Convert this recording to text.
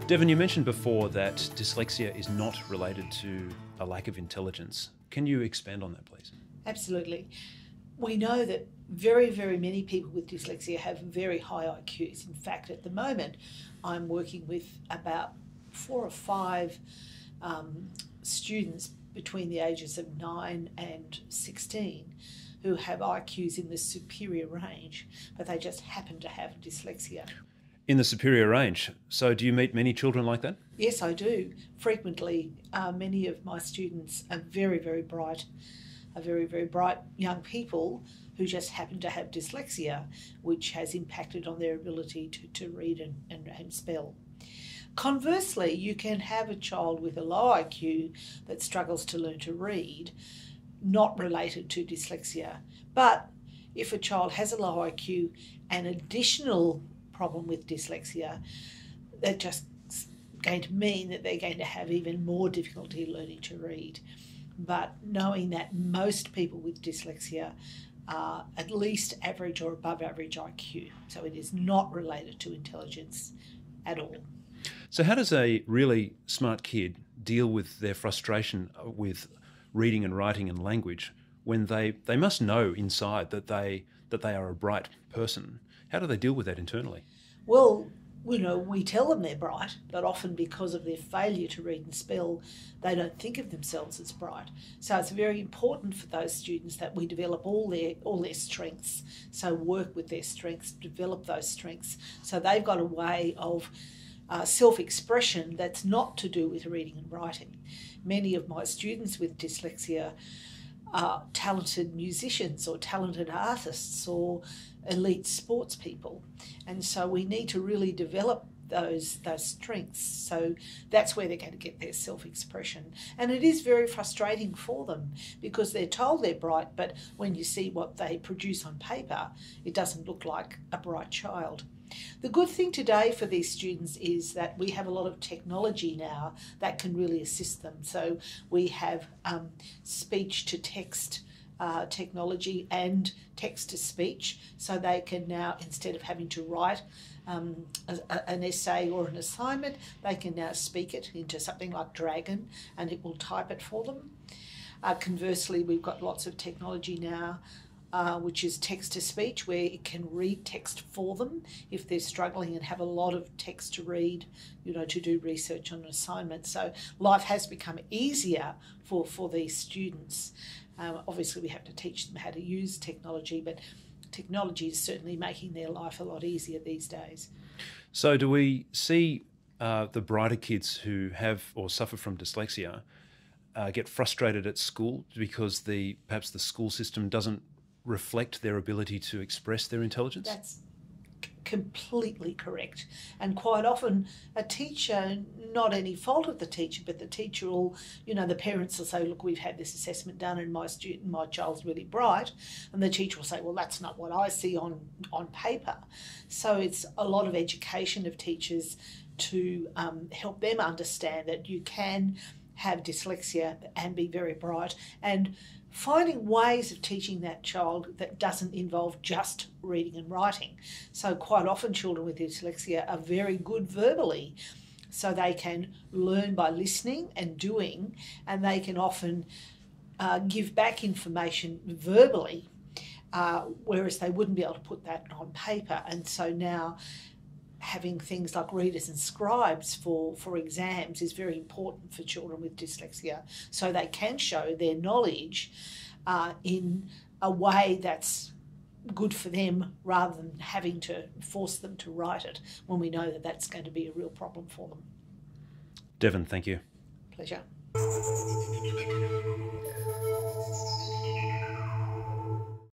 Devon, you mentioned before that dyslexia is not related to a lack of intelligence. Can you expand on that, please? Absolutely. We know that very, very many people with dyslexia have very high IQs. In fact, at the moment, I'm working with about 4 or 5 students between the ages of 9 and 16 who have IQs in the superior range, but they just happen to have dyslexia. In the superior range. So do you meet many children like that? Yes, I do. Frequently, many of my students are very, very bright, young people who just happen to have dyslexia, which has impacted on their ability to read and spell. Conversely, you can have a child with a low IQ that struggles to learn to read, not related to dyslexia. But if a child has a low IQ and additional problem with dyslexia, that's just going to mean that they're going to have even more difficulty learning to read. But knowing that most people with dyslexia are at least average or above average IQ, so it is not related to intelligence at all. So how does a really smart kid deal with their frustration with reading and writing and language when they must know inside that they are a bright person? How do they deal with that internally? Well, we tell them they're bright, but often because of their failure to read and spell, they don't think of themselves as bright. So it's very important for those students that we develop all their strengths. So work with their strengths, develop those strengths. So they've got a way of self-expression that's not to do with reading and writing. Many of my students with dyslexia are talented musicians or talented artists or elite sports people, and so we need to really develop those strengths. So that's where they're going to get their self-expression, and it is very frustrating for them because they're told they're bright, but when you see what they produce on paper, it doesn't look like a bright child. The good thing today for these students is that we have a lot of technology now that can really assist them. So we have speech-to-text technology and text-to-speech, so they can now, instead of having to write an essay or an assignment, they can now speak it into something like Dragon and it will type it for them. Conversely, we've got lots of technology now which is text-to-speech, where it can read text for them if they're struggling and have a lot of text to read, to do research on an assignment. So life has become easier for these students. Obviously, we have to teach them how to use technology, but technology is certainly making their life a lot easier these days. So do we see the brighter kids who have or suffer from dyslexia get frustrated at school because perhaps the school system doesn't reflect their ability to express their intelligence? That's completely correct. And quite often a teacher, not any fault of the teacher, but the teacher will, the parents will say, look, we've had this assessment done and my child's really bright. And the teacher will say, well, that's not what I see on paper. So it's a lot of education of teachers to help them understand that you can have dyslexia and be very bright, and finding ways of teaching that child that doesn't involve just reading and writing. So quite often children with dyslexia are very good verbally, so they can learn by listening and doing, and they can often give back information verbally, whereas they wouldn't be able to put that on paper. And so now having things like readers and scribes for exams is very important for children with dyslexia, so they can show their knowledge in a way that's good for them rather than having to force them to write it when we know that that's going to be a real problem for them. Devon, thank you. Pleasure.